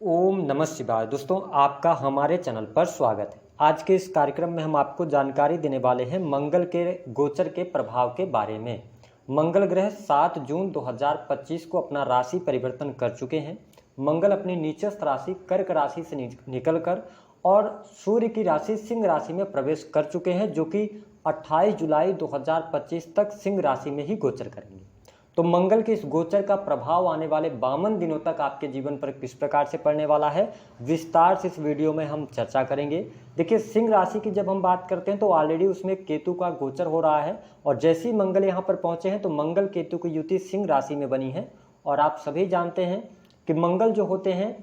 ओम नमः शिवाय। दोस्तों, आपका हमारे चैनल पर स्वागत है। आज के इस कार्यक्रम में हम आपको जानकारी देने वाले हैं मंगल के गोचर के प्रभाव के बारे में। मंगल ग्रह 7 जून 2025 को अपना राशि परिवर्तन कर चुके हैं। मंगल अपनी नीचस्थ राशि कर्क राशि से निकलकर और सूर्य की राशि सिंह राशि में प्रवेश कर चुके हैं, जो कि 28 जुलाई 2025 तक सिंह राशि में ही गोचर करेंगे। तो मंगल के इस गोचर का प्रभाव आने वाले 52 दिनों तक आपके जीवन पर किस प्रकार से पड़ने वाला है, विस्तार से इस वीडियो में हम चर्चा करेंगे। देखिए, सिंह राशि की जब हम बात करते हैं तो ऑलरेडी उसमें केतु का गोचर हो रहा है, और जैसे ही मंगल यहाँ पर पहुँचे हैं तो मंगल केतु की युति सिंह राशि में बनी है। और आप सभी जानते हैं कि मंगल जो होते हैं,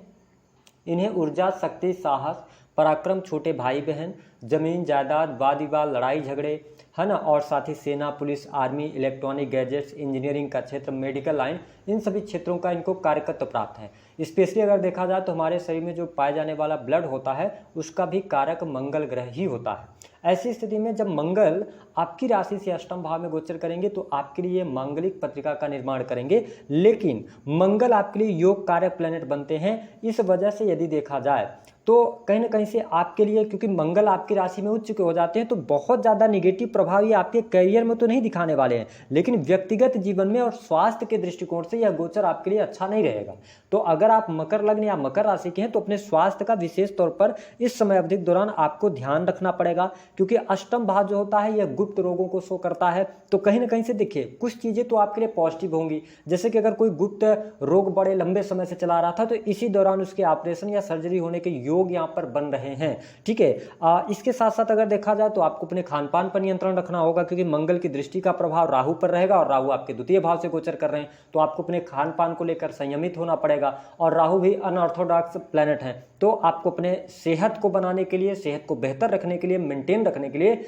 इन्हें ऊर्जा, शक्ति, साहस, पराक्रम, छोटे भाई बहन, जमीन जायदाद, वाद विवाद, लड़ाई झगड़े, है ना, और साथ ही सेना, police, army, electronic gadgets, engineering का क्षेत्र, मेडिकल लाइन, इन सभी क्षेत्रों का इनको कार्यकत्व प्राप्त है। स्पेशली अगर देखा जाए तो हमारे शरीर में जो पाया जाने वाला ब्लड होता है उसका भी कारक मंगल ग्रह ही होता है। ऐसी स्थिति में जब मंगल आपकी राशि से अष्टम भाव में गोचर करेंगे तो आपके लिए मांगलिक पत्रिका का निर्माण करेंगे। लेकिन मंगल आपके लिए योग कारक प्लैनेट बनते हैं। इस वजह से यदि देखा जाए तो कहीं ना कहीं से आपके लिए, क्योंकि मंगल आपकी राशि में उच्च के हो जाते हैं, तो बहुत ज़्यादा निगेटिव प्रभाव ये आपके करियर में तो नहीं दिखाने वाले हैं, लेकिन व्यक्तिगत जीवन में और स्वास्थ्य के दृष्टिकोण से यह गोचर आपके लिए अच्छा नहीं रहेगा। तो अगर आप मकर लग्न या मकर राशि के हैं तो अपने स्वास्थ्य का विशेष तौर पर इस समय अवधि के दौरान आपको ध्यान रखना पड़ेगा, क्योंकि अष्टम भाव जो होता है यह गुप्त रोगों को शो करता है। तो कहीं ना कहीं से देखिए, कुछ चीज़ें तो आपके लिए पॉजिटिव होंगी, जैसे कि अगर कोई गुप्त रोग बड़े लंबे समय से चला रहा था तो इसी दौरान उसके ऑपरेशन या सर्जरी होने के योग यहाँ पर बन रहे हैं। ठीक है, इसके साथ साथ अगर देखा जाए तो आपको अपने खान पान पर नियंत्रण रखना होगा, क्योंकि मंगल की दृष्टि का प्रभाव राहु पर रहेगा और राहु आपके द्वितीय भाव से गोचर कर रहे हैं। तो आपको अपने खान पान को लेकर संयमित होना पड़ेगा, और राहु भी अनऑर्थोडॉक्स प्लैनेट है, तो आपको अपने सेहत को बनाने के लिए, सेहत को बेहतर रखने के लिए, मेंटेन रखने के लिए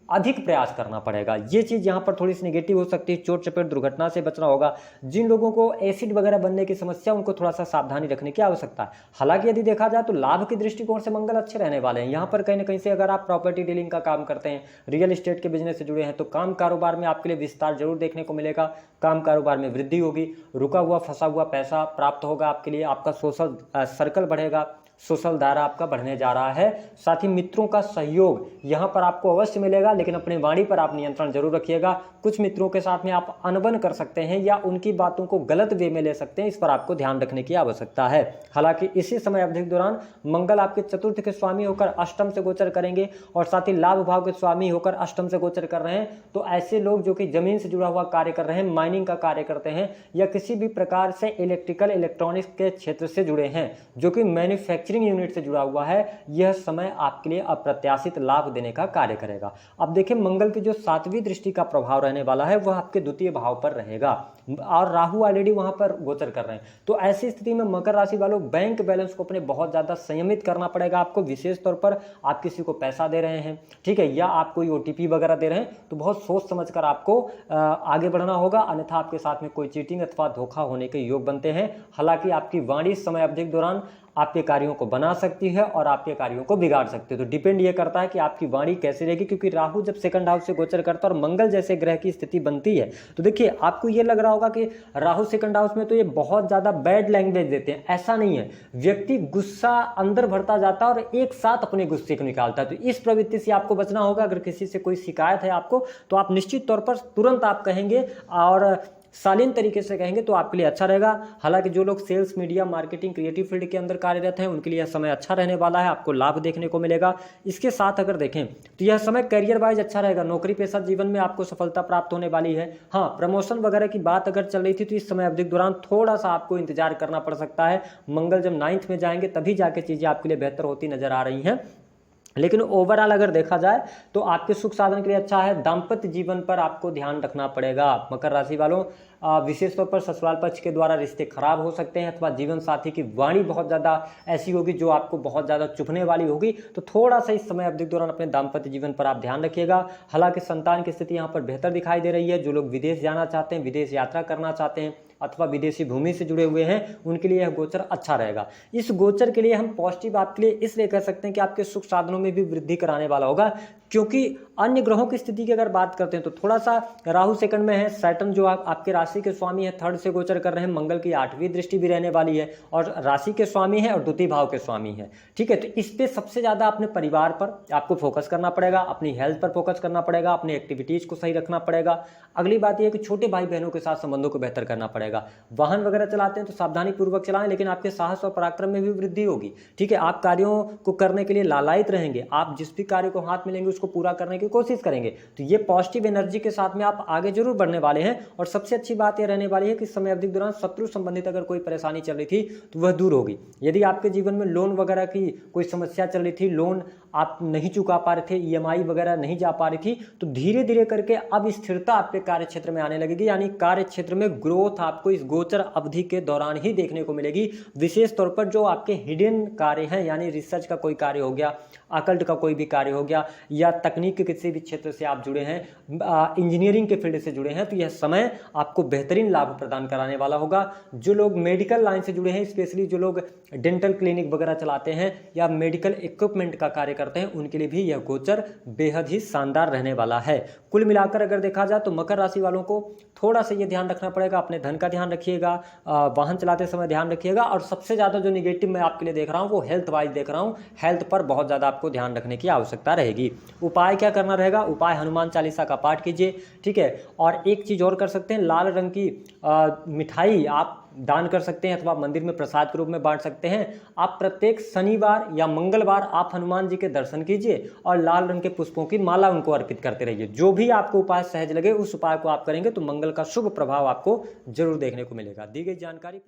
अधिक प्रयास करना पड़ेगा। ये चीज़ यहाँ पर थोड़ी सी नेगेटिव हो सकती है। चोट चपेट दुर्घटना से बचना होगा। जिन लोगों को एसिड वगैरह बनने की समस्या, उनको थोड़ा सा सावधानी रखने की आवश्यकता है। हालांकि यदि देखा जाए तो लाभ के दृष्टिकोण से मंगल अच्छे रहने वाले हैं। यहाँ पर कहीं ना कहीं से अगर आप प्रॉपर्टी डीलिंग का काम करते हैं, रियल एस्टेट के बिजनेस से जुड़े हैं, तो काम कारोबार में आपके लिए विस्तार जरूर देखने को मिलेगा। काम कारोबार में वृद्धि होगी, रुका हुआ फंसा हुआ पैसा प्राप्त होगा आपके लिए, आपका सोशल सर्कल बढ़ेगा, सोशल दायरा आपका बढ़ने जा रहा है। साथ ही मित्रों का सहयोग यहाँ पर आपको अवश्य मिलेगा, लेकिन अपनी वाणी पर आप नियंत्रण जरूर रखिएगा। कुछ मित्रों के साथ में आप अनबन कर सकते हैं या उनकी बातों को गलत वे में ले सकते हैं, इस पर आपको ध्यान रखने की आवश्यकता है। हालांकि इसी समय अवधि के दौरान मंगल आपके चतुर्थ के स्वामी होकर अष्टम से गोचर करेंगे, और साथ ही लाभ भाव के स्वामी होकर अष्टम से गोचर कर रहे हैं। तो ऐसे लोग जो कि जमीन से जुड़ा हुआ कार्य कर रहे हैं, माइनिंग का कार्य करते हैं, या किसी भी प्रकार से इलेक्ट्रिकल इलेक्ट्रॉनिक्स के क्षेत्र से जुड़े हैं, जो कि मैन्युफैक्चरिंग यूनिट से जुड़ा हुआ है, यह समय आपके लिए अप्रत्याशित लाभ देने का कार्य करेगा। अब देखिए, मंगल की जो 7वीं दृष्टि का प्रभाव रहने वाला है वह आपके द्वितीय भाव पर रहेगा, और राहु ऑलरेडी वहां पर गोचर कर रहे हैं। तो ऐसी स्थिति में मकर राशि वालों, बैंक बैलेंस को अपने बहुत ज्यादा संयमित करना पड़ेगा आपको। विशेष तौर पर आप किसी को पैसा दे रहे हैं, ठीक है, या आप कोई OTP वगैरह दे रहे हैं, तो बहुत सोच समझकर आपको आगे बढ़ना होगा, अन्यथा आपके साथ में कोई चीटिंग अथवा धोखा होने के योग बनते हैं। हालांकि आपकी वाणी समय अवधि के दौरान आपके कार्यों को बना सकती है और आपके कार्यों को बिगाड़ सकती है। तो डिपेंड ये करता है कि आपकी वाणी कैसे रहेगी, क्योंकि राहु जब सेकंड हाउस से गोचर करता है और मंगल जैसे ग्रह की स्थिति बनती है, तो देखिए आपको ये लग रहा होगा कि राहु सेकंड हाउस में तो ये बहुत ज्यादा बैड लैंग्वेज देते हैं। ऐसा नहीं है, व्यक्ति गुस्सा अंदर भरता जाता है और एक साथ अपने गुस्से को निकालता है। तो इस प्रवृत्ति से आपको बचना होगा। अगर किसी से कोई शिकायत है आपको, तो आप निश्चित तौर पर तुरंत आप कहेंगे और शालीन तरीके से कहेंगे तो आपके लिए अच्छा रहेगा। हालांकि जो लोग sales, media, marketing, creative field के अंदर कार्यरत हैं, उनके लिए यह समय अच्छा रहने वाला है, आपको लाभ देखने को मिलेगा। इसके साथ अगर देखें तो यह समय करियर वाइज अच्छा रहेगा। नौकरी पेशा जीवन में आपको सफलता प्राप्त होने वाली है। हाँ, प्रमोशन वगैरह की बात अगर चल रही थी तो इस समय अवधि के दौरान थोड़ा सा आपको इंतजार करना पड़ सकता है। मंगल जब 9th में जाएंगे तभी जाके चीजें आपके लिए बेहतर होती नजर आ रही हैं। लेकिन ओवरऑल अगर देखा जाए तो आपके सुख साधन के लिए अच्छा है। दाम्पत्य जीवन पर आपको ध्यान रखना पड़ेगा मकर राशि वालों। विशेष तौर पर ससुराल पक्ष के द्वारा रिश्ते खराब हो सकते हैं, अथवा जीवन साथी की वाणी बहुत ज़्यादा ऐसी होगी जो आपको बहुत ज़्यादा चुभने वाली होगी। तो थोड़ा सा इस समय अवधि के दौरान अपने दाम्पत्य जीवन पर आप ध्यान रखिएगा। हालांकि संतान की स्थिति यहाँ पर बेहतर दिखाई दे रही है। जो लोग विदेश जाना चाहते हैं, विदेश यात्रा करना चाहते हैं, अथवा विदेशी भूमि से जुड़े हुए हैं उनके लिए यह गोचर अच्छा रहेगा। इस गोचर के लिए हम पॉजिटिव आपके लिए इसलिए कह सकते हैं कि आपके सुख साधनों में भी वृद्धि कराने वाला होगा, क्योंकि अन्य ग्रहों की स्थिति की अगर बात करते हैं तो थोड़ा सा राहु सेकंड में है, सैटर्न जो आपके राशि के स्वामी है थर्ड से गोचर कर रहे हैं, मंगल की 8वीं दृष्टि भी रहने वाली है और राशि के स्वामी है और द्वितीय भाव के स्वामी है। ठीक है, तो इस पे सबसे ज्यादा अपने परिवार पर आपको फोकस करना पड़ेगा, अपनी हेल्थ पर फोकस करना पड़ेगा, अपनी एक्टिविटीज को सही रखना पड़ेगा। अगली बात यह है कि छोटे भाई बहनों के साथ संबंधों को बेहतर करना पड़ेगा। वाहन वगैरह चलाते हैं तो सावधानी पूर्वक चलाएं, लेकिन आपके साहस और पराक्रम में भी वृद्धि होगी। ठीक है, आप कार्यों को करने के लिए लालायित रहेंगे, आप जिस भी कार्य को हाथ में लेंगे उसको पूरा करने की कोशिश करेंगे। तो ये पॉजिटिव एनर्जी के साथ में आप आगे जरूर बढ़ने वाले हैं। और सबसे अच्छी बात यह रहने वाली है कि समय अवधि के दौरान शत्रु संबंधित अगर कोई परेशानी चल रही थी तो वह दूर होगी। यदि आपके जीवन में लोन वगैरह की कोई समस्या चल रही थी, लोन आप नहीं चुका पा रहे थे, ईएमआई वगैरह नहीं जा पा रही थी, तो धीरे धीरे करके अब स्थिरता आपके कार्य क्षेत्र में आने लगेगी, यानी कार्य क्षेत्र में ग्रोथ आपको इस गोचर अवधि के दौरान ही देखने को मिलेगी। विशेष तौर पर जो आपके हिडन कार्य हैं, यानी रिसर्च का कोई कार्य हो गया, अकल्ट का कोई भी कार्य हो गया, या तकनीक के किसी भी क्षेत्र से आप जुड़े हैं, इंजीनियरिंग के फील्ड से जुड़े हैं, तो यह समय आपको बेहतरीन लाभ प्रदान कराने वाला होगा। जो लोग मेडिकल लाइन से जुड़े हैं, स्पेशली जो लोग डेंटल क्लिनिक वगैरह चलाते हैं या मेडिकल इक्विपमेंट का कार्य करते हैं, उनके लिए भी यह गोचर बेहद ही शानदार रहने वाला है। कुल मिलाकर अगर देखा जाए तो मकर राशि वालों को थोड़ा सा ये ध्यान रखना पड़ेगा, अपने धन का ध्यान रखिएगा, वाहन चलाते समय ध्यान रखिएगा, और सबसे ज्यादा जो निगेटिव मैं आपके लिए देख रहा हूं वो हेल्थ वाइज देख रहा हूं। हेल्थ पर बहुत ज्यादा आपको ध्यान रखने की आवश्यकता रहेगी। उपाय क्या करना रहेगा? उपाय हनुमान चालीसा का पाठ कीजिए। ठीक है, और एक चीज और कर सकते हैं, लाल रंग की मिठाई आप दान कर सकते हैं अथवा मंदिर में प्रसाद के रूप में बांट सकते हैं। आप प्रत्येक शनिवार या मंगलवार आप हनुमान जी के दर्शन कीजिए और लाल रंग के पुष्पों की माला उनको अर्पित करते रहिए। जो भी आपको उपाय सहज लगे उस उपाय को आप करेंगे तो मंगल का शुभ प्रभाव आपको जरूर देखने को मिलेगा। दी गई जानकारी